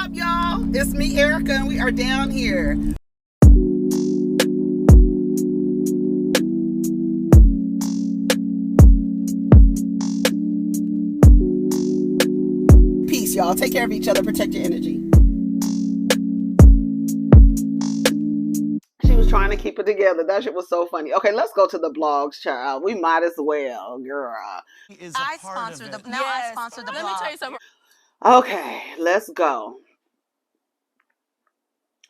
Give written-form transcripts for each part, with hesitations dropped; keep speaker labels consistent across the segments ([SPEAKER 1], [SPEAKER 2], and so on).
[SPEAKER 1] up, y'all? It's me, Erica, and we are down here. Peace, y'all. Take care of each other. Protect your energy. She was trying to keep it together. That shit was so funny. Okay, let's go to the blogs, child. We might as well, girl.
[SPEAKER 2] I sponsor the blog.
[SPEAKER 3] Let me tell you something.
[SPEAKER 1] Okay, let's go.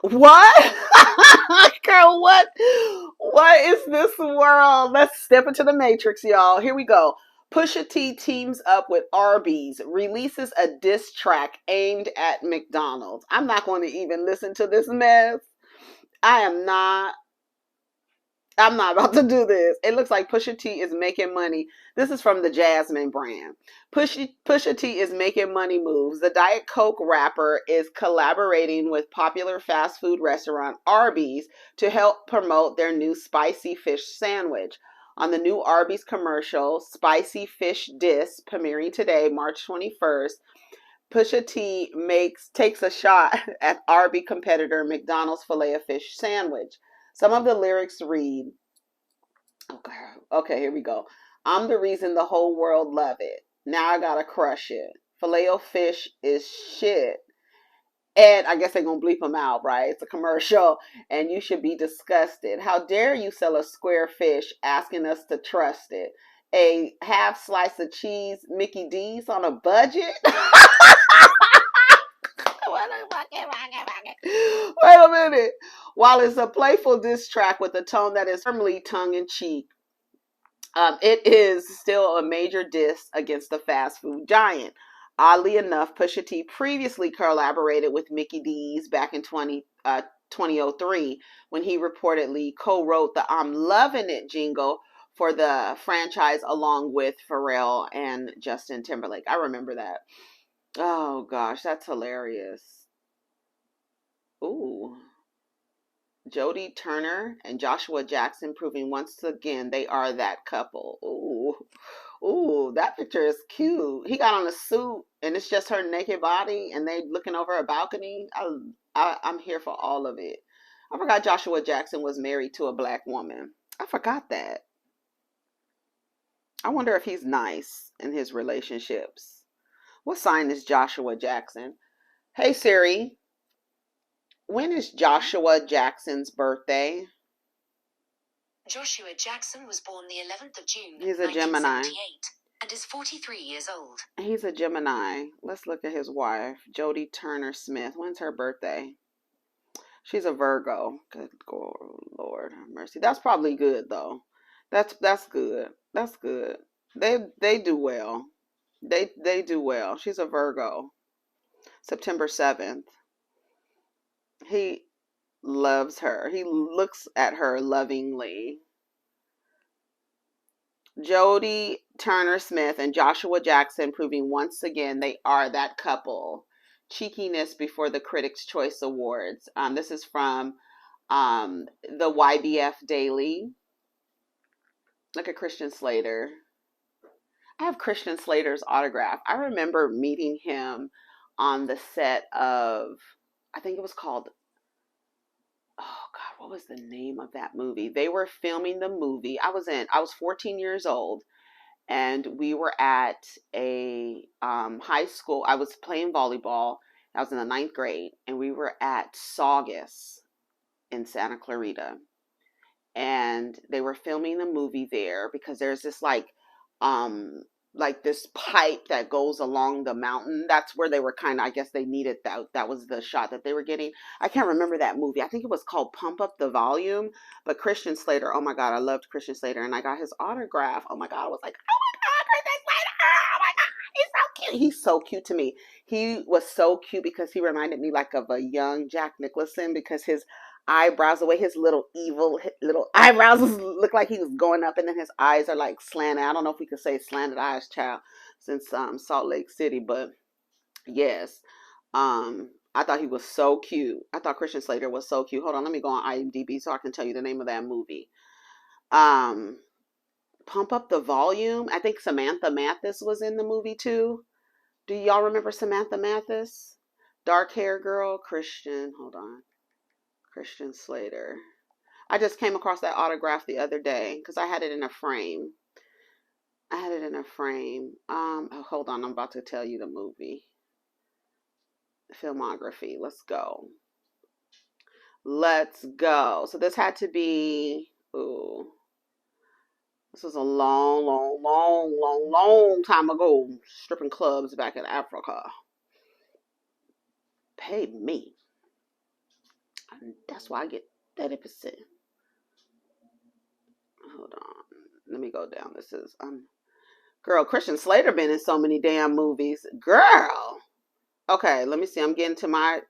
[SPEAKER 1] What? Girl, what is this world? Let's step into the matrix, y'all. Here we go. Pusha T teams up with Arby's, releases a diss track aimed at McDonald's. I'm not going to even listen to this mess. I'm not about to do this. It looks like Pusha T is making money. This is from the Jasmine brand. Pusha T is making money moves. The Diet Coke rapper is collaborating with popular fast food restaurant Arby's to help promote their new spicy fish sandwich. On the new Arby's commercial, Spicy Fish Diss, premiering today, March 21st, Pusha T takes a shot at Arby competitor McDonald's Filet-O-Fish sandwich. Some of the lyrics read, okay, here we go. I'm the reason the whole world love it. Now I gotta crush it. Filet-O-Fish is shit. And I guess they're gonna bleep them out, right? It's a commercial, and you should be disgusted. How dare you sell a square fish asking us to trust it? A half slice of cheese Mickey D's on a budget? Wait a minute. While it's a playful diss track with a tone that is firmly tongue-in-cheek, it is still a major diss against the fast food giant. Oddly enough, Pusha T previously collaborated with Mickey D's back in 2003 when he reportedly co-wrote the I'm Lovin' It jingle for the franchise along with Pharrell and Justin Timberlake. I remember that. Oh gosh, that's hilarious. Ooh. Jodie Turner and Joshua Jackson proving once again they are that couple. Ooh, that picture is cute. He got on a suit and it's just her naked body and they looking over a balcony. I'm here for all of it. I forgot Joshua Jackson was married to a black woman. I forgot that. I wonder if he's nice in his relationships. What sign is Joshua Jackson? Hey Siri, when is Joshua Jackson's birthday?
[SPEAKER 2] Joshua Jackson was born the 11th of June,
[SPEAKER 1] He's a Gemini.
[SPEAKER 2] 1978, and is 43 years old.
[SPEAKER 1] He's a Gemini. Let's look at his wife, Jodie Turner Smith. When's her birthday? She's a Virgo. Good Lord have mercy. That's probably good though. That's good. That's good. They do well. They do well. She's a Virgo. September 7th. He loves her. He looks at her lovingly. Jodie Turner Smith and Joshua Jackson proving once again they are that couple. Cheekiness before the Critics' Choice Awards. This is from the YBF Daily. Look at Christian Slater. I have Christian Slater's autograph. I remember meeting him on the set of, I think it was called, oh God, what was the name of that movie? They were filming the movie. I was 14 years old and we were at a high school. I was playing volleyball. I was in the 9th grade and we were at Saugus in Santa Clarita. And they were filming the movie there because there's this like this pipe that goes along the mountain. That's where they were kind of, I guess they needed that. That was the shot that they were getting. I can't remember that movie. I think it was called Pump Up the Volume. But Christian Slater, oh my God, I loved Christian Slater. And I got his autograph. Oh my God, I was like, oh my God, Christian Slater. Oh my God, he's so cute. He's so cute to me. He was so cute because he reminded me like of a young Jack Nicholson because his eyebrows, the way his little evil little eyebrows look like he was going up and then his eyes are like slanted. I don't know if we could say slanted eyes, child, since Salt Lake City, but yes. I thought he was so cute. I thought Christian Slater was so cute. Hold on, let me go on IMDb so I can tell you the name of that movie. Pump Up the Volume. I think Samantha Mathis was in the movie too. Do y'all remember Samantha Mathis? Dark hair girl, Christian. Hold on. Christian Slater. I just came across that autograph the other day because I had it in a frame. I had it in a frame. Hold on. I'm about to tell you the movie. Filmography. Let's go. Let's go. So this had to be, ooh, this was a long time ago. Stripping clubs back in Africa. Pay me. That's why I get 30%. Hold on. Let me go down. This is, girl, Christian Slater been in so many damn movies. Girl. Okay, let me see. I'm getting to my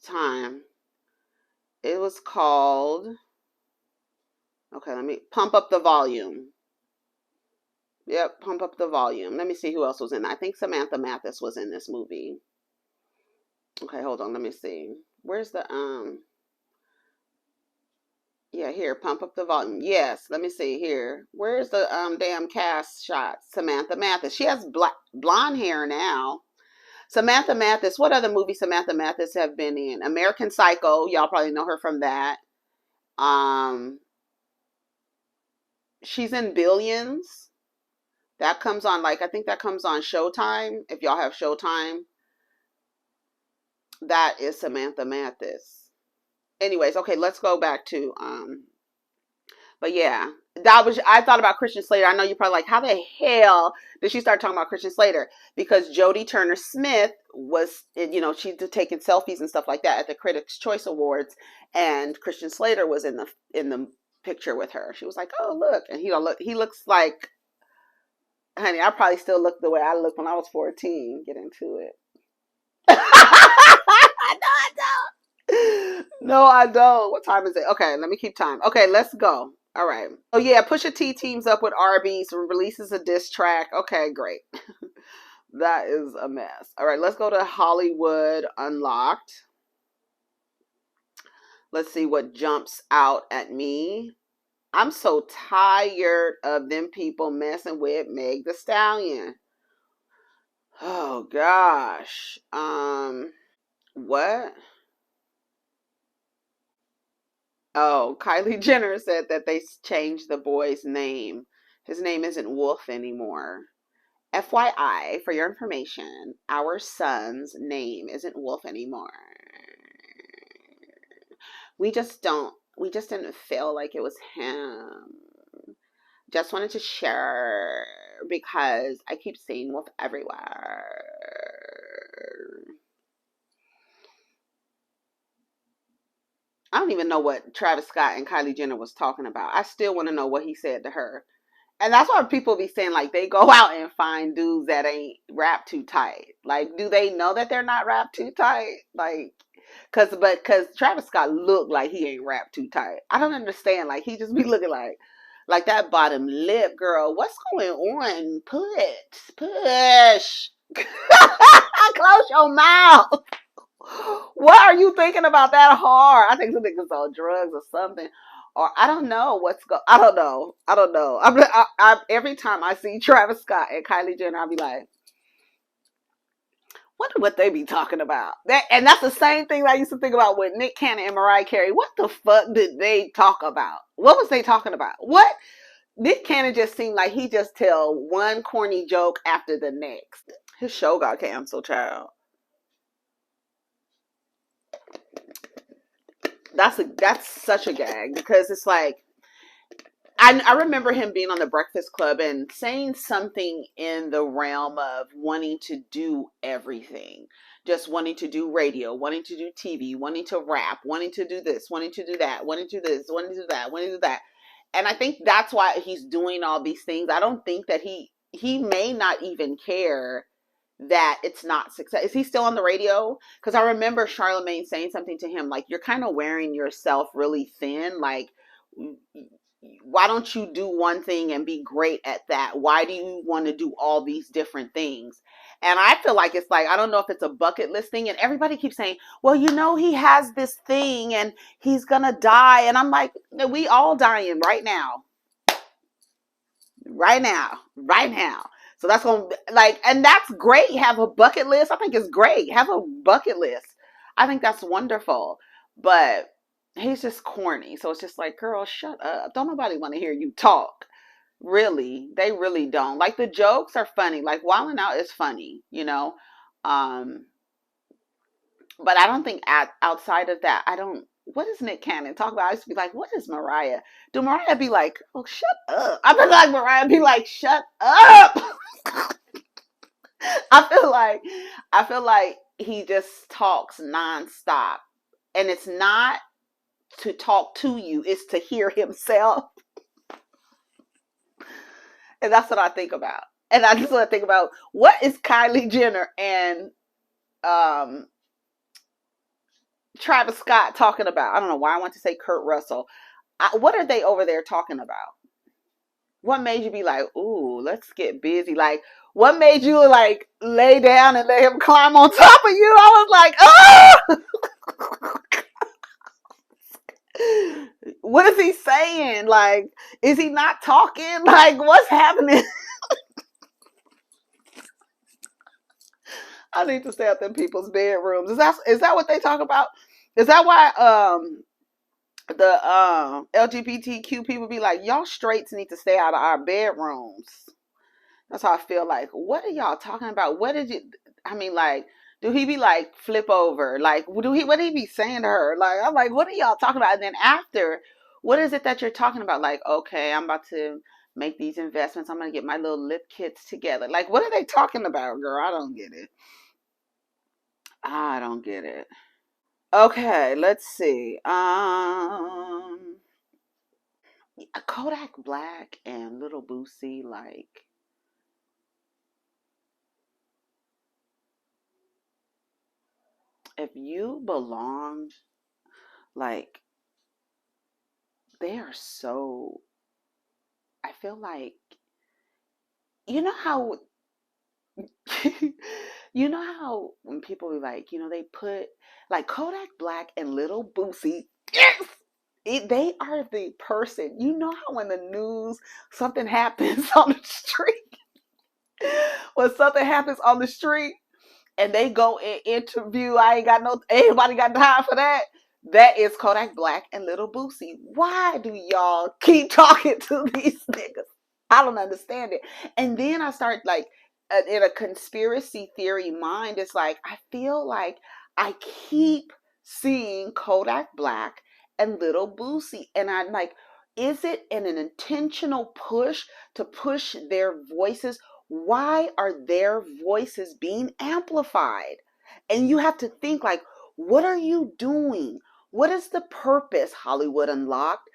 [SPEAKER 1] time. It was called, okay, let me pump up the volume. Yep, pump up the volume. Let me see who else was in. I think Samantha Mathis was in this movie. Okay, hold on. Let me see. Where's the yeah, here, pump up the volume. Yes, let me see here. Where's the damn cast shot? Samantha Mathis. She has blonde hair now. Samantha Mathis. What other movie Samantha Mathis have been in? American Psycho. Y'all probably know her from that. She's in Billions. That comes on, like, I think that comes on Showtime. If y'all have Showtime, that is Samantha Mathis. Anyways, okay, let's go back to but yeah, that was, I thought about Christian Slater. I know you're probably like, how the hell did she start talking about Christian Slater? Because Jodie Turner-Smith was, you know, she's taking selfies and stuff like that at the Critics' Choice Awards, and Christian Slater was in the picture with her. She was like, oh look, and he looks like, honey, I probably still look the way I looked when I was 14. Get into it. No, I don't. No, I don't. What time is it? Okay, let me keep time. Okay, let's go. All right. Oh yeah, Pusha T teams up with Arby, so releases a diss track. Okay, great. That is a mess. All right, let's go to Hollywood Unlocked. Let's see what jumps out at me. I'm so tired of them people messing with Meg Thee Stallion. Oh gosh. What? Oh, Kylie Jenner said that they changed the boy's name. His name isn't Wolf anymore. FYI, for your information, our son's name isn't Wolf anymore. We just didn't feel like it was him. Just wanted to share because I keep seeing Wolf everywhere. I don't even know what Travis Scott and Kylie Jenner was talking about. I still want to know what he said to her. And that's why people be saying, like, they go out and find dudes that ain't wrapped too tight. Like, do they know that they're not wrapped too tight? Like, cause Travis Scott looked like he ain't wrapped too tight. I don't understand. Like, he just be looking like that bottom lip, girl. What's going on? Push. Close your mouth. What are you thinking about that hard? I think some niggas on drugs or something. Or I don't know I don't know. Every time I see Travis Scott and Kylie Jenner, I'll be like, wonder what they be talking about. And that's the same thing I used to think about with Nick Cannon and Mariah Carey. What the fuck did they talk about? What was they talking about? What? Nick Cannon just seemed like he just tell one corny joke after the next. His show got canceled, child. That's such a gag because it's like I remember him being on the Breakfast Club and saying something in the realm of wanting to do everything, just wanting to do radio, wanting to do TV, wanting to rap, wanting to do this, wanting to do that, wanting to do this, wanting to do that, wanting to do that. And I think that's why he's doing all these things. I don't think that he may not even care that it's not success. Is he still on the radio? Because I remember Charlemagne saying something to him like, you're kind of wearing yourself really thin. Like, why don't you do one thing and be great at that? Why do you want to do all these different things? And I feel like it's like, I don't know if it's a bucket list thing. And everybody keeps saying, well, you know, he has this thing and he's going to die. And I'm like, we all dying right now. Right now. Right now. So that's going to like, and that's great. Have a bucket list. I think it's great. Have a bucket list. I think that's wonderful. But he's just corny. So it's just like, girl, shut up. Don't nobody want to hear you talk. Really. They really don't. Like the jokes are funny. Like Wildin' Out is funny, you know? Um, but I don't think outside of that, I don't. What does Nick Cannon talk about? I used to be like, what is Mariah? Do Mariah be like, oh, shut up? I feel like Mariah be like, shut up. I feel like he just talks nonstop. And it's not to talk to you, it's to hear himself. And that's what I think about. And I just want to think about what is Kylie Jenner and um, Travis Scott talking about. I don't know why I want to say Kurt Russell. What are they over there talking about? What made you be like, ooh, let's get busy? Like, what made you like lay down and let him climb on top of you? I was like, oh! What is he saying? Like, is he not talking? Like, what's happening? I need to stay up in people's bedrooms. Is that what they talk about? Is that why the LGBTQ people be like, y'all straights need to stay out of our bedrooms? That's how I feel. Like, what are y'all talking about? What did you? I mean, like, do he be like flip over? Like, what do he be saying to her? Like, I'm like, what are y'all talking about? And then after, what is it that you're talking about? Like, okay, I'm about to make these investments. I'm gonna get my little lip kits together. Like, what are they talking about, girl? I don't get it. I don't get it. Okay, let's see. Kodak Black and Little Boosie, like, if you belong, like, they are so, I feel like, you know how, you know how when people be like, they put, like, Kodak Black and Little Boosie, yes! They are the person, you know how when the news, something happens on the street, when something happens on the street, and they go and interview. Anybody got time for that. That is Kodak Black and Little Boosie. Why do y'all keep talking to these niggas? I don't understand it. And then I start like in a conspiracy theory mind. It's like I feel like I keep seeing Kodak Black and Little Boosie, and I'm like, is it an intentional push to push their voices? Why are their voices being amplified? And you have to think like, what are you doing? What is the purpose? Hollywood Unlocked,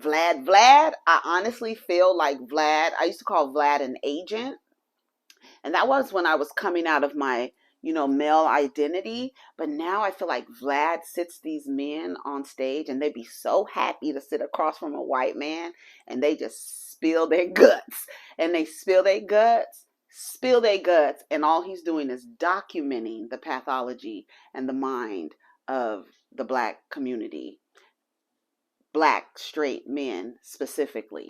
[SPEAKER 1] Vlad. I honestly feel like Vlad. I used to call Vlad an agent, and that was when I was coming out of my, male identity. But now I feel like Vlad sits these men on stage and they be so happy to sit across from a white man and they just spill their guts. And they spill their guts. And all he's doing is documenting the pathology and the mind of the Black community. Black straight men specifically.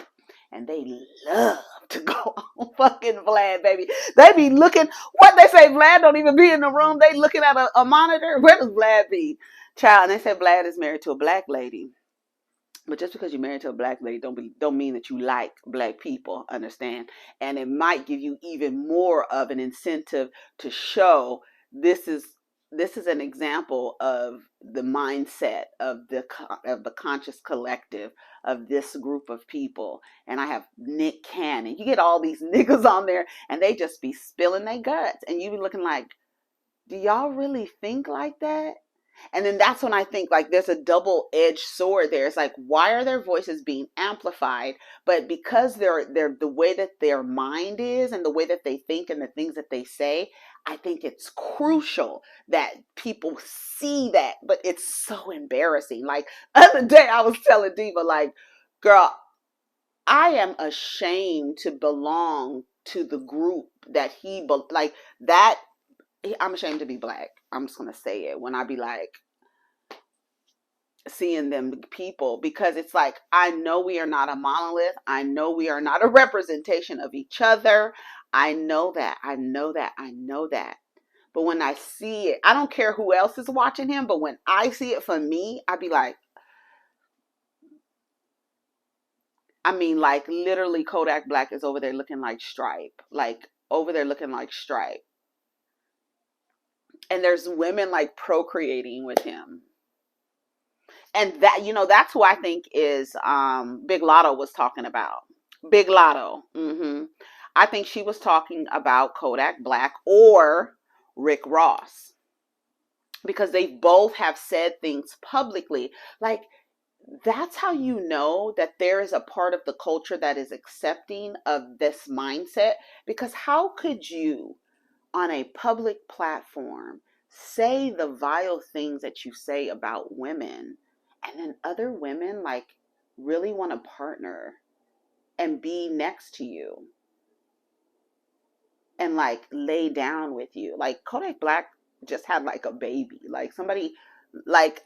[SPEAKER 1] And they love to go on fucking Vlad, baby. They be looking, what they say, Vlad don't even be in the room. They looking at a monitor. Where does Vlad be? Child, and they say Vlad is married to a Black lady. But just because you're married to a Black lady don't mean that you like Black people, understand? And it might give you even more of an incentive to show this is an example of the mindset of the conscious collective of this group of people. And I have Nick Cannon. You get all these niggas on there and they just be spilling their guts. And you be looking like, do y'all really think like that? And then that's when I think like there's a double-edged sword there. It's like, why are their voices being amplified? But because they're the way that their mind is and the way that they think and the things that they say, I think it's crucial that people see that. But it's so embarrassing. Like the other day I was telling Diva, like, girl, I am ashamed to belong to the group that like that. I'm ashamed to be Black. I'm just going to say it when I be like seeing them people, because it's like, I know we are not a monolith. I know we are not a representation of each other. I know that. But when I see it, I don't care who else is watching him, but when I see it for me, I'd be like, I mean, like literally Kodak Black is over there looking like Stripe. Like over there looking like Stripe. And there's women like procreating with him. And that, that's who I think is Big Latto was talking about. Big Latto. I think she was talking about Kodak Black or Rick Ross, because they both have said things publicly. Like, that's how you know that there is a part of the culture that is accepting of this mindset. Because how could you, on a public platform, say the vile things that you say about women, and then other women like really want to partner and be next to you and like lay down with you? Like Kodak Black just had like a baby. Like somebody, like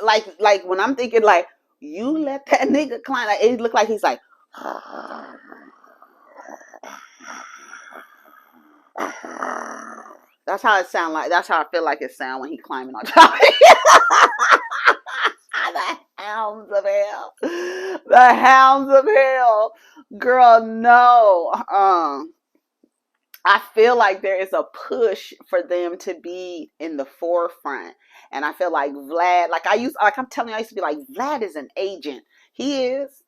[SPEAKER 1] when I'm thinking like, you let that nigga climb, like it looked like he's like, that's how it sound like. That's how I feel like it sound when he climbing on top. The hounds of hell. The hounds of hell. Girl, no. I feel like there is a push for them to be in the forefront. And I feel like Vlad, I'm telling you, I used to be like, Vlad is an agent. He is.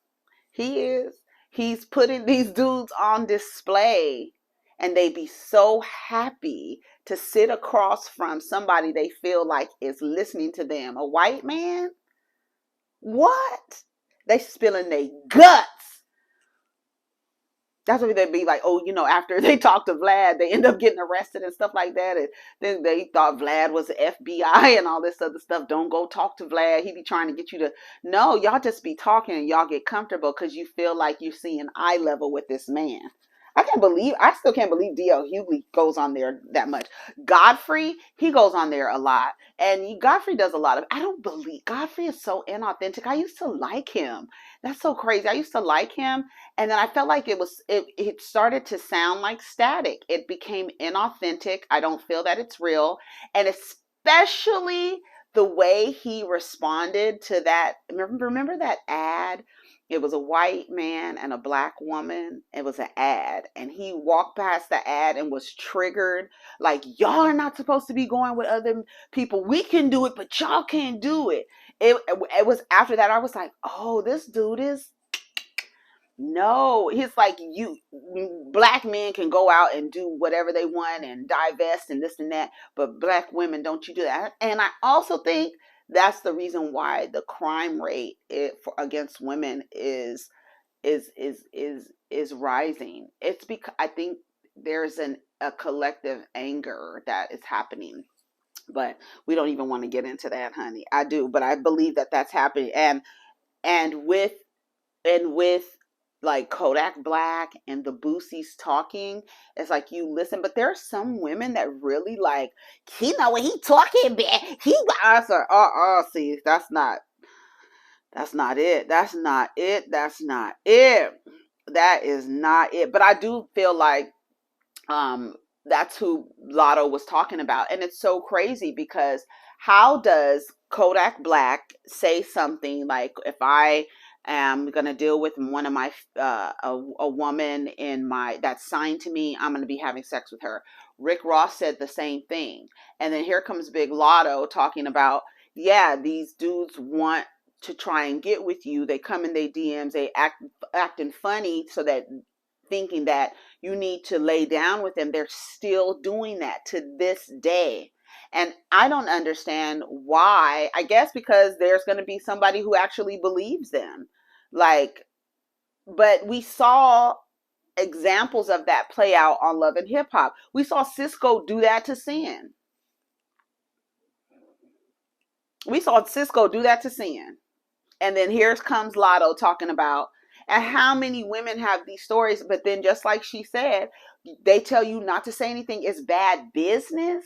[SPEAKER 1] He is. He's putting these dudes on display, and they be so happy to sit across from somebody they feel like is listening to them. A white man? What? They spilling their guts. That's what they'd be like, oh, after they talk to Vlad, they end up getting arrested and stuff like that. And then they thought Vlad was the FBI and all this other stuff. Don't go talk to Vlad. He be trying to get you to, no, y'all just be talking and y'all get comfortable because you feel like you're seeing eye level with this man. I still can't believe D.L. Hughley goes on there that much. Godfrey, he goes on there a lot. And Godfrey does a lot of, I don't believe, Godfrey is so inauthentic. I used to like him. That's so crazy. I used to like him. And then I felt like it started to sound like static. It became inauthentic. I don't feel that it's real. And especially the way he responded to that. Remember that ad? It was a white man and a black woman. It was an ad. And he walked past the ad and was triggered. Like, y'all are not supposed to be going with other people. We can do it, but y'all can't do it. It was after that I was like, oh, this dude is, no. He's like, you black men can go out and do whatever they want and divest and this and that, but black women, don't you do that. And I also think that's the reason why the crime rate against women is rising. It's because I think there's a collective anger that is happening, but we don't even want to get into that, honey. I do, but I believe that that's happening. And with like Kodak Black and the Boosies talking, it's like you listen, but there are some women that really like, he know what he talking about. I said, see, that's not it. That's not it. That's not it. That is not it. But I do feel like that's who Latto was talking about. And it's so crazy because how does Kodak Black say something like, if I am going to deal with one of my, a woman that's signed to me, I'm going to be having sex with her. Rick Ross said the same thing. And then here comes Big Latto talking about, yeah, these dudes want to try and get with you. They come in their DMs, they acting funny so that thinking that you need to lay down with them. They're still doing that to this day. And I don't understand why. I guess because there's going to be somebody who actually believes them. Like, but we saw examples of that play out on Love and Hip Hop. We saw Cisco do that to Sin. We saw Cisco do that to Sin. And then here comes Latto talking about, and how many women have these stories, but then just like she said, they tell you not to say anything is bad business.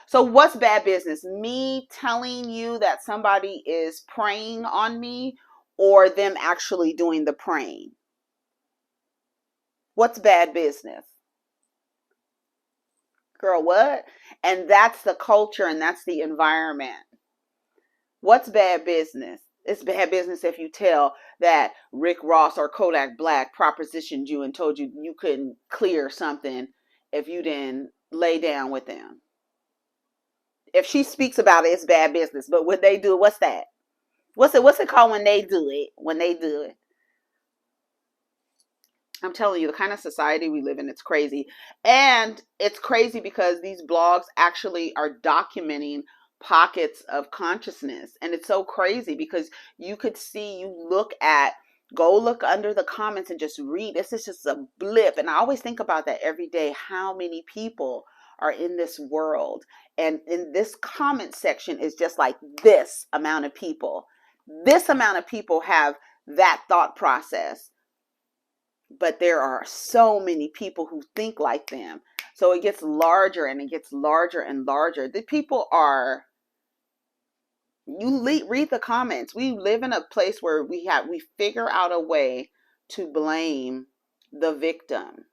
[SPEAKER 1] So what's bad business? Me telling you that somebody is preying on me, or them actually doing the preying? What's bad business? Girl, what? And that's the culture and that's the environment. What's bad business? It's bad business if you tell that Rick Ross or Kodak Black propositioned you and told you you couldn't clear something if you didn't lay down with them. If she speaks about it, it's bad business. But when they do it, what's that? What's it called when they do it? When they do it. I'm telling you, the kind of society we live in, it's crazy. And it's crazy because these blogs actually are documenting pockets of consciousness. And it's so crazy because you could see, go look under the comments and just read. This is just a blip. And I always think about that every day, how many people are in this world. And in this comment section is just like this amount of people. This amount of people have that thought process. But there are so many people who think like them. So it gets larger and it gets larger and larger. The people are, read the comments. We live in a place where we figure out a way to blame the victim.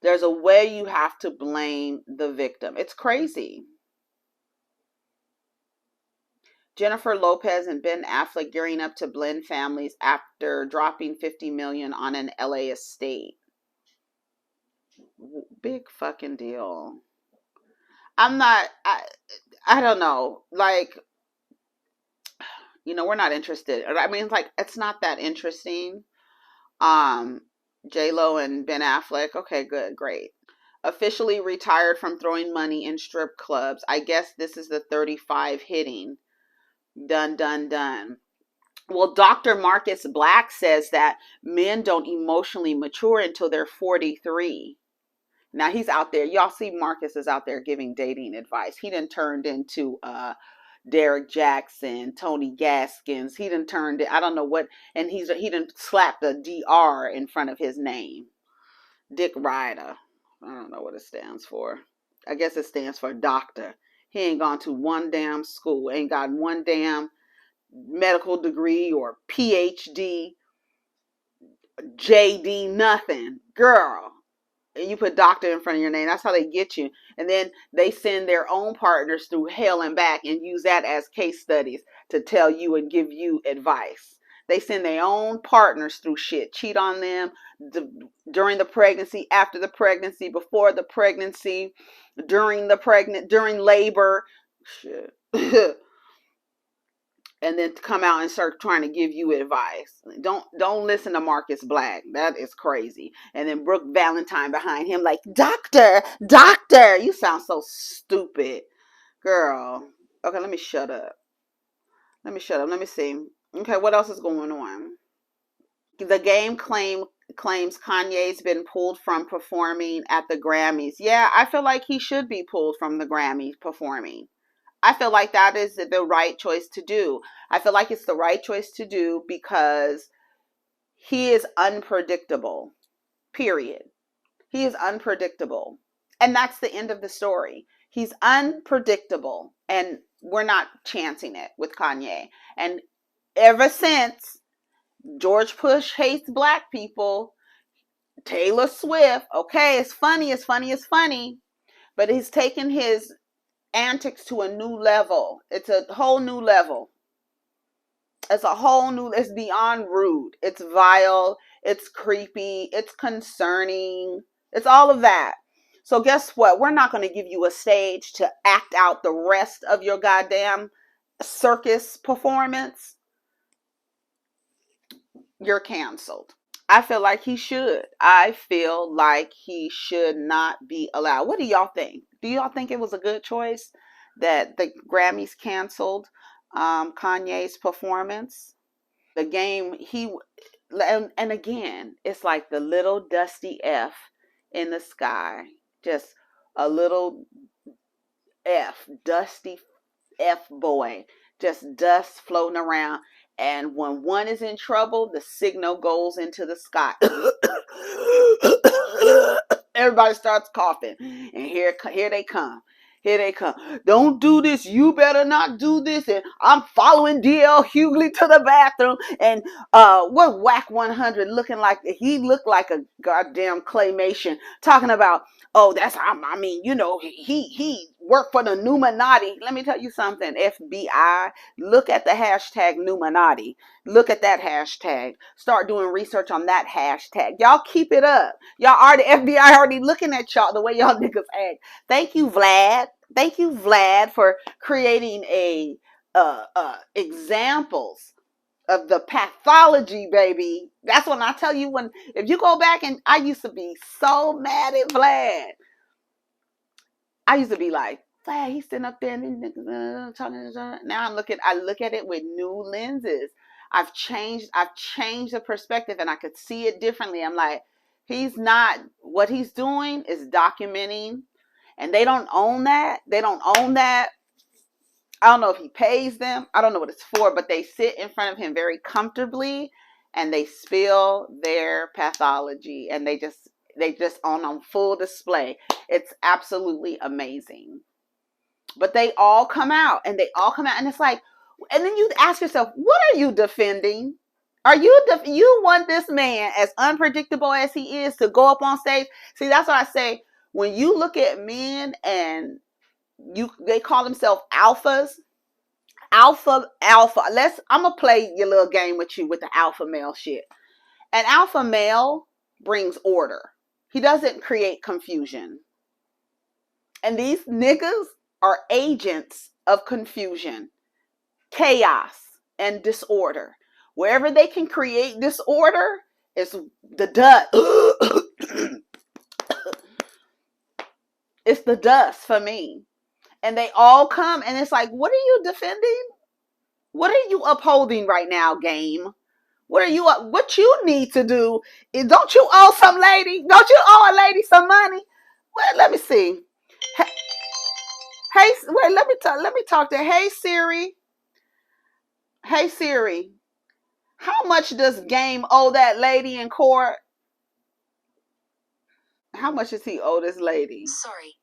[SPEAKER 1] There's a way you have to blame the victim. It's crazy. Jennifer Lopez and Ben Affleck gearing up to blend families after dropping $50 million on an LA estate. Big fucking deal. I don't know. Like, we're not interested. I mean, like, it's not that interesting. J-Lo and Ben Affleck. Okay, good, great. Officially retired from throwing money in strip clubs. I guess this is the 35 hitting. Done, done, done. Well, Dr. Marcus Black says that men don't emotionally mature until they're 43. Now he's out there. Y'all see Marcus is out there giving dating advice. He done turned into Derek Jackson, Tony Gaskins. He done turned it. I don't know what. And he done slapped a DR in front of his name. Dick Ryder. I don't know what it stands for. I guess it stands for doctor. He ain't gone to one damn school. Ain't got one damn medical degree or PhD, JD, nothing. Girl. And you put doctor in front of your name. That's how they get you. And then they send their own partners through hell and back and use that as case studies to tell you and give you advice. They send their own partners through shit. Cheat on them during the pregnancy, after the pregnancy, before the pregnancy, during labor. Shit. And then come out and start trying to give you advice. Don't listen to Marcus Black. That is crazy. And then Brooke Valentine behind him like, doctor, you sound so stupid. Girl. Okay, let me shut up. Let me see. Okay, what else is going on? The Game claims Kanye's been pulled from performing at the Grammys. Yeah, I feel like he should be pulled from the Grammys performing. I feel like that is the right choice to do. I feel like it's the right choice to do because he is unpredictable, period. He is unpredictable. And that's the end of the story. He's unpredictable. And we're not chancing it with Kanye. And ever since George Bush hates black people, Taylor Swift, okay, it's funny. But he's taken his antics to a new level. It's a whole new level. It's beyond rude. It's vile. It's creepy. It's concerning. It's all of that. So guess what? We're not going to give you a stage to act out the rest of your goddamn circus performance. You're canceled. I feel like he should. I feel like he should not be allowed. What do y'all think? Do y'all think it was a good choice that the Grammys canceled Kanye's performance? The Game, and again, it's like the little dusty F in the sky. Just a little F, dusty F boy. Just dust floating around. And when one is in trouble, the signal goes into the sky. Everybody starts coughing. And here they come. Here they come. Don't do this. You better not do this. And I'm following DL Hughley to the bathroom. And what Whack 100 looking like? He looked like a goddamn claymation. Talking about, oh, that's, I mean, you know, he worked for the Numinati. Let me tell you something, FBI. Look at the hashtag Numinati. Look at that hashtag. Start doing research on that hashtag. Y'all keep it up. Y'all already, FBI already looking at y'all the way y'all niggas act. Thank you, Vlad. Thank you, Vlad, for creating a examples of the pathology, baby. That's when I tell you, when if you go back, and I used to be so mad at Vlad. I used to be like, Vlad, he's sitting up there and talking. Now I look at it with new lenses. I've changed the perspective, and I could see it differently. I'm like, he's not, what he's doing is documenting, and they don't own that. They don't own that. I don't know if he pays them. I don't know what it's for, but they sit in front of him very comfortably and they spill their pathology, and they just on full display. It's absolutely amazing. But they all come out, and it's like, and then you ask yourself, what are you defending? Are you want this man, as unpredictable as he is, to go up on stage? See, that's what I say. When you look at men and they call themselves alphas, alpha. I'm gonna play your little game with you with the alpha male shit. An alpha male brings order. He doesn't create confusion. And these niggas are agents of confusion, chaos, and disorder. Wherever they can create disorder, it's the dust. It's the dust for me. And they all come, and it's like, what are you defending? What are you upholding right now, game? What you need to do is, don't you owe some lady? Don't you owe a lady some money? Well, let me see. Hey, wait, let me talk to, hey Siri. Hey Siri. How much does Game owe that lady in court? How much does he owe this lady?
[SPEAKER 2] Sorry.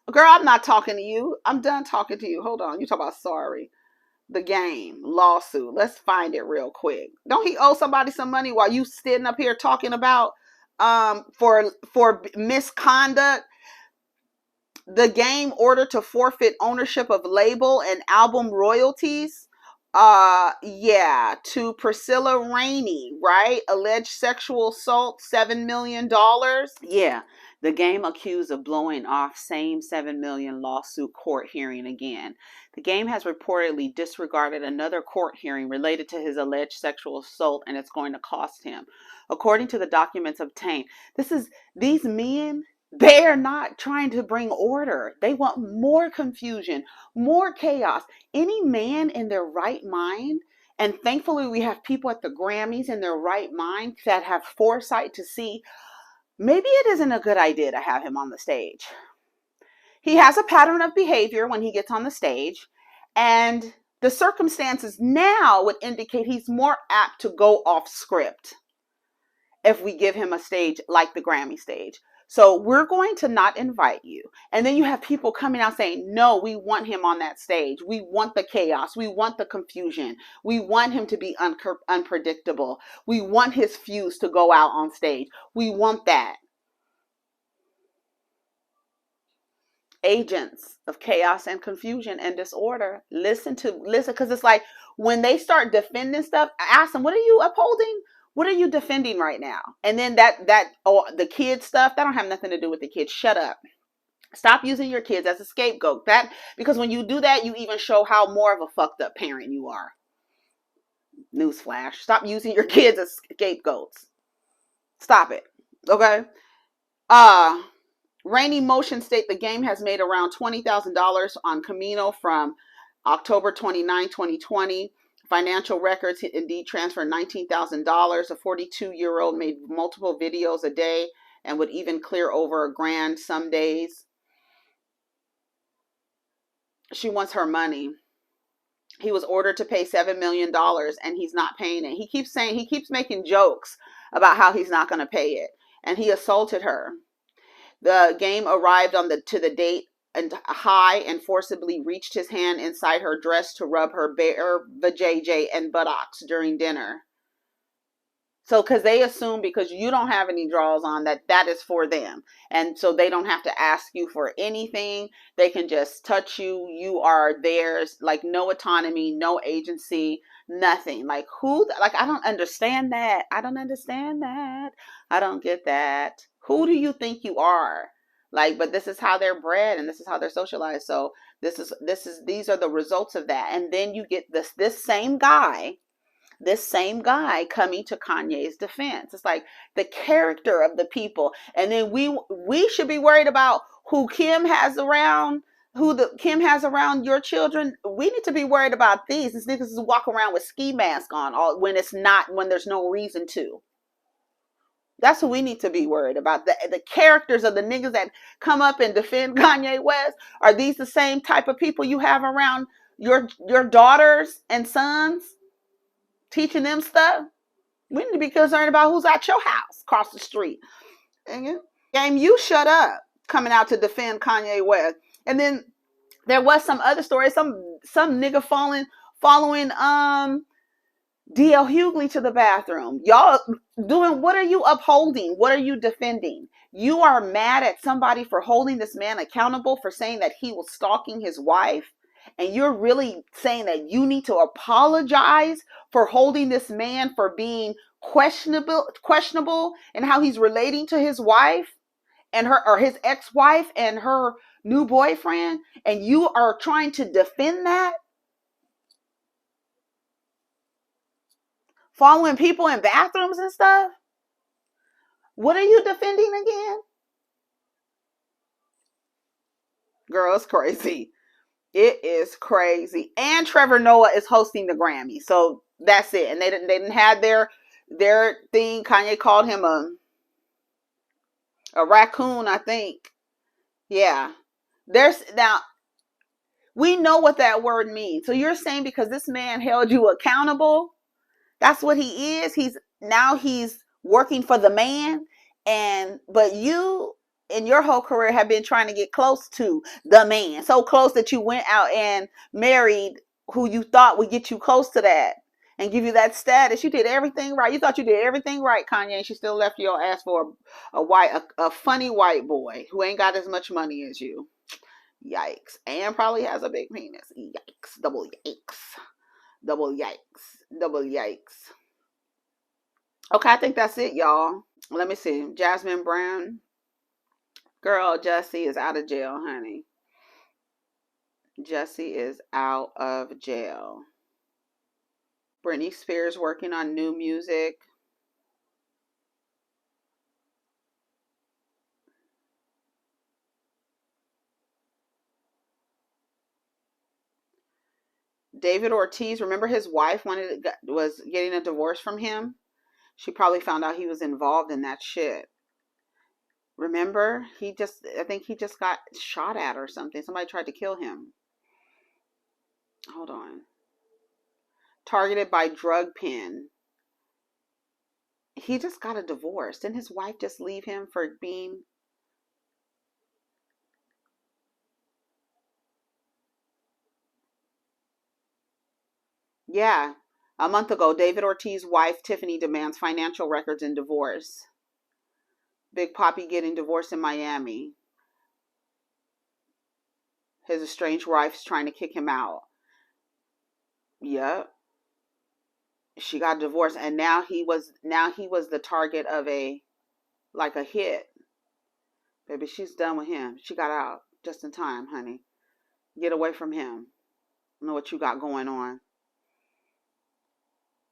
[SPEAKER 1] Girl, I'm not talking to you. I'm done talking to you. Hold on. You talk about sorry. The Game lawsuit. Let's find it real quick. Don't he owe somebody some money while you sitting up here talking about for misconduct? The Game ordered to forfeit ownership of label and album royalties. Yeah, to Priscilla Rainey, right? Alleged sexual assault, $7 million. Yeah, the Game accused of blowing off same $7 million lawsuit court hearing again. The Game has reportedly disregarded another court hearing related to his alleged sexual assault, and it's going to cost him. According to the documents obtained, these men, they're not trying to bring order. They want more confusion, more chaos. Any man in their right mind, and thankfully we have people at the Grammys in their right mind that have foresight to see maybe it isn't a good idea to have him on the stage. He has a pattern of behavior when he gets on the stage, and the circumstances now would indicate he's more apt to go off script if we give him a stage like the Grammy stage. So we're going to not invite you. And then you have people coming out saying, no, we want him on that stage. We want the chaos. We want the confusion. We want him to be unpredictable. We want his fuse to go out on stage. We want that. Agents of chaos and confusion and disorder. Listen, because it's like when they start defending stuff, ask them, what are you upholding? What are you defending right now? And then the kids stuff, that don't have nothing to do with the kids. Shut up. Stop using your kids as a scapegoat. Because when you do that, you even show how more of a fucked up parent you are. Newsflash. Stop using your kids as scapegoats. Stop it. Okay? Rainy Motion state the Game has made around $20,000 on Camino from October 29, 2020. Financial records indeed transferred $19,000. A 42-year-old made multiple videos a day and would even clear over $1,000 some days. She wants her money. He was ordered to pay $7 million and he's not paying it. He keeps making jokes about how he's not going to pay it. And he assaulted her. The Game arrived to the date and high and forcibly reached his hand inside her dress to rub her bare vajayjay and buttocks during dinner. So, because they assume because you don't have any draws on that is for them. And so they don't have to ask you for anything. They can just touch you. You are theirs. Like no autonomy, no agency, nothing. Like like I don't understand that. I don't understand that. I don't get that. Who do you think you are? Like, but this is how they're bred and this is how they're socialized. So these are the results of that. And then you get this same guy coming to Kanye's defense. It's like the character of the people. And then we should be worried about who Kim has around, Kim has around your children. We need to be worried about these. These niggas walk around with ski mask on when there's no reason to. That's what we need to be worried about. The characters of the niggas that come up and defend Kanye West. Are these the same type of people you have around your daughters and sons? Teaching them stuff. We need to be concerned about who's at your house across the street. And game, you shut up coming out to defend Kanye West. And then there was some other story, some nigga following DL Hughley to the bathroom. Y'all doing, what are you upholding? What are you defending? You are mad at somebody for holding this man accountable for saying that he was stalking his wife. And you're really saying that you need to apologize for holding this man for being questionable and how he's relating to his wife and his ex-wife and her new boyfriend, and you are trying to defend that? Following people in bathrooms and stuff? What are you defending again? Girl, it's crazy. It is crazy. And Trevor Noah is hosting the Grammy. So that's it. And they didn't have their thing. Kanye called him a raccoon, I think. Yeah. Now we know what that word means. So you're saying because this man held you accountable, that's what he is. He's working for the man, but you in your whole career have been trying to get close to the man, so close that you went out and married who you thought would get you close to that and give you that status. You did everything right. You thought you did everything right, Kanye, and she still left your ass for a funny white boy who ain't got as much money as you. Yikes. And probably has a big penis. Yikes. Double yikes. Double yikes. Double yikes. Okay, I think that's it, y'all. Let me see. Jasmine Brown. Girl, Jussie is out of jail, honey. Jussie is out of jail. Britney Spears working on new music. David Ortiz, remember his wife was getting a divorce from him? She probably found out he was involved in that shit. Remember? I think he just got shot at or something. Somebody tried to kill him. Hold on. Targeted by drug pen. He just got a divorce. Didn't his wife just leave him for being... Yeah. A month ago, David Ortiz's wife, Tiffany, demands financial records in divorce. Big Papi getting divorced in Miami. His estranged wife's trying to kick him out. Yep. She got divorced, and now he was the target of a hit. Baby, she's done with him. She got out just in time, honey. Get away from him. I know what you got going on.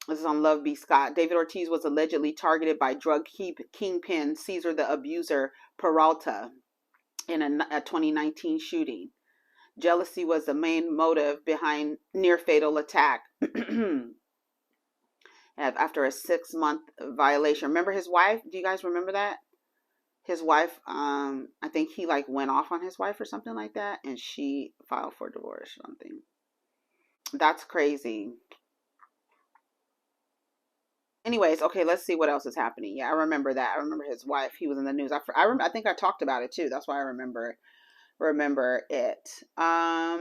[SPEAKER 1] This is on Love B. Scott. David Ortiz was allegedly targeted by drug kingpin Cesar the Abuser Peralta in a 2019 shooting. Jealousy was the main motive behind near-fatal attack after a 6-month violation. Remember his wife? Do you guys remember that? His wife, I think he went off on his wife or something like that, and she filed for divorce or something. That's crazy. Anyways, okay, let's see what else is happening. Yeah, I remember that. I remember his wife. He was in the news. I think I talked about it too. That's why I remember it. remember it. I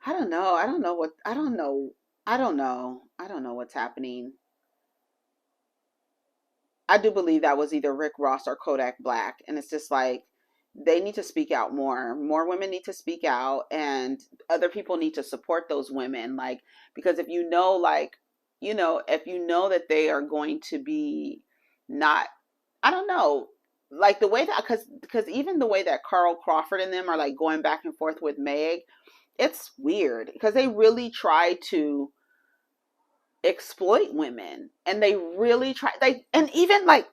[SPEAKER 1] don't know. I don't know what I don't know. I don't know. I don't know what's happening. I do believe that was either Rick Ross or Kodak Black. And it's just like they need to speak out more. More women need to speak out, and other people need to support those women. Like, because if you know, like, if you know that they are going to be not, I don't know, like the way that, because even the way that Carl Crawford and them are like going back and forth with Meg, it's weird because they really try to exploit women, and they really try, like, and even like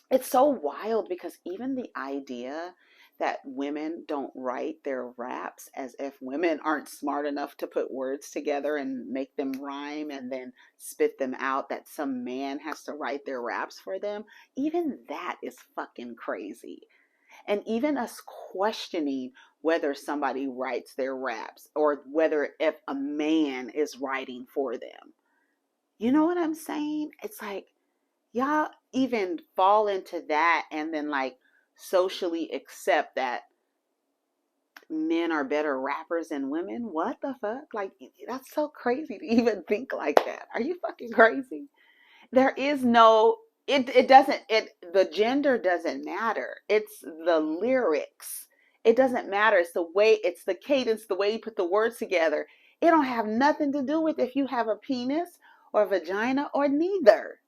[SPEAKER 1] it's so wild because even the idea that women don't write their raps, as if women aren't smart enough to put words together and make them rhyme and then spit them out, that some man has to write their raps for them, even that is fucking crazy. And even us questioning whether somebody writes their raps or whether if a man is writing for them. You know what I'm saying? It's like y'all even fall into that and then like socially accept that men are better rappers than women. What the fuck? Like, that's so crazy to even think like that. Are you fucking crazy? There is no, it doesn't, the gender doesn't matter. It's the lyrics. It doesn't matter. It's the way, it's the cadence, the way you put the words together. It don't have nothing to do with if you have a penis or a vagina or neither.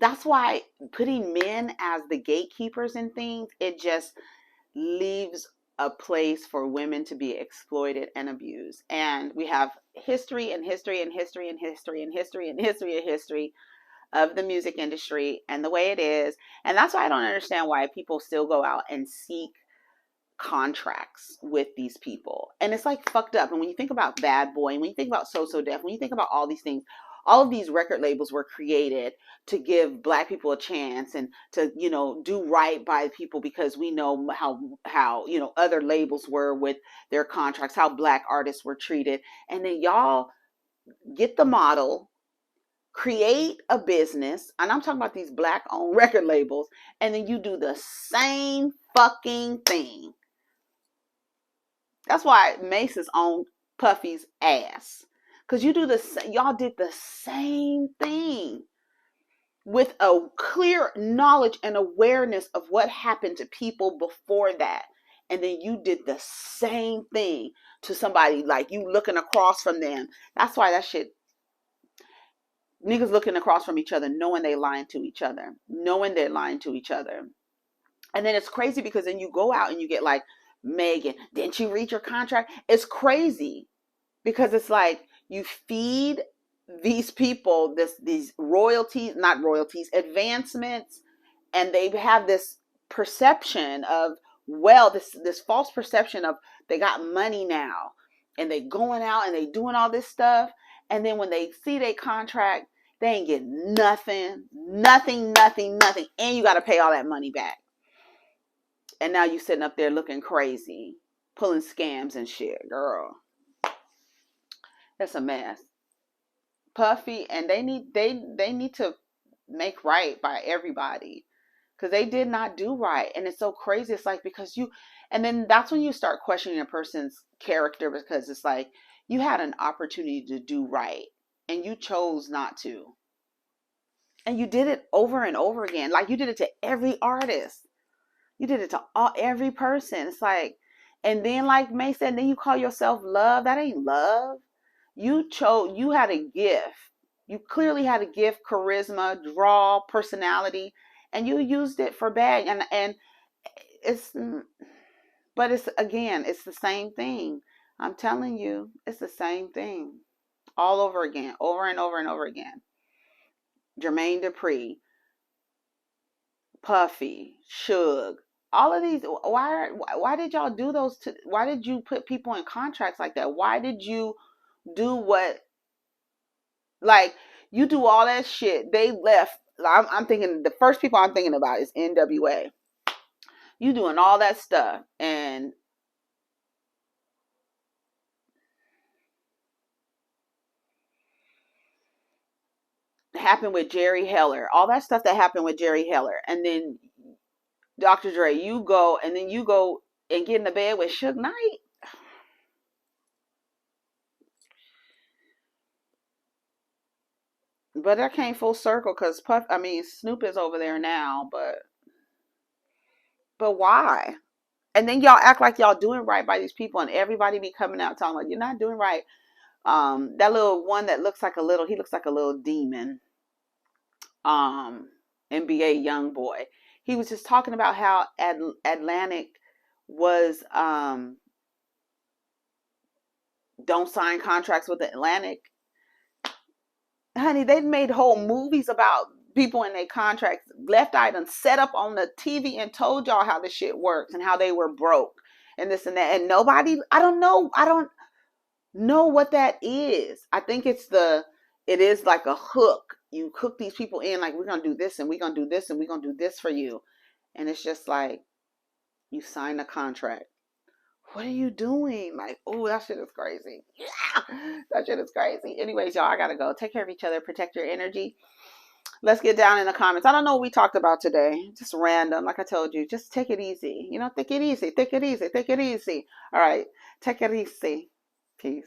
[SPEAKER 1] That's why putting men as the gatekeepers and things, it just leaves a place for women to be exploited and abused. And we have history and history and history and history and history and history and history of the music industry and the way it is. And that's why I don't understand why people still go out and seek contracts with these people. And it's like fucked up. And when you think about Bad Boy, and when you think about So So Def, when you think about all these things, all of these record labels were created to give black people a chance and to, do right by people, because we know how other labels were with their contracts, how black artists were treated. And then y'all get the model, create a business, and I'm talking about these black owned record labels, and then you do the same fucking thing. That's why Mace is on Puffy's ass. Because y'all did the same thing with a clear knowledge and awareness of what happened to people before that. And then you did the same thing to somebody, like you looking across from them. That's why that shit, niggas looking across from each other, knowing they lying to each other, knowing they're lying to each other. And then it's crazy because then you go out and you get like, Megan, didn't you read your contract? It's crazy because it's like you feed these people these royalties, not royalties, advancements, and they have this perception of, well, this false perception of they got money now, and they going out and they doing all this stuff, and then when they see their contract, they ain't getting nothing, and you got to pay all that money back. And now you sitting up there looking crazy, pulling scams and shit, girl. That's a mess. Puffy, and they need to make right by everybody, because they did not do right. And it's so crazy. It's like, because and then that's when you start questioning a person's character, because it's like you had an opportunity to do right and you chose not to. And you did it over and over again. Like, you did it to every artist. You did it to every person. It's like, and then like May said, then you call yourself love. That ain't love. You had a gift. You clearly had a gift, charisma, draw, personality, and you used it for bad. And it's, but it's, again, it's the same thing. I'm telling you, it's the same thing all over again, over and over and over again. Jermaine Dupri, Puffy, Suge, all of these. Why did y'all do those? Why did you put people in contracts like that? Why did you do what? Like, you do all that shit. They left. I'm thinking the first people I'm thinking about is NWA. You doing all that stuff, and happened with Jerry Heller. All that stuff that happened with Jerry Heller, and then Dr. Dre, you go and then you go and get in the bed with Suge Knight. But that came full circle because Snoop is over there now, but why? And then y'all act like y'all doing right by these people, and everybody be coming out talking like you're not doing right. That little one that he looks like a little demon. Um, NBA young boy. He was just talking about how Atlantic was don't sign contracts with Atlantic. Honey, they made whole movies about people in their contracts. Left Eye done set up on the TV and told y'all how this shit works and how they were broke and this and that. And nobody, I don't know what that is. I think it is like a hook. You hook these people in like, we're going to do this and we're going to do this and we're going to do this for you. And it's just like, you sign a contract. What are you doing? Like, oh, that shit is crazy. Yeah, that shit is crazy. Anyways, y'all, I gotta go. Take care of each other. Protect your energy. Let's get down in the comments. I don't know what we talked about today. Just random. Like I told you, just take it easy. Take it easy. Take it easy. Take it easy. All right. Take it easy. Peace.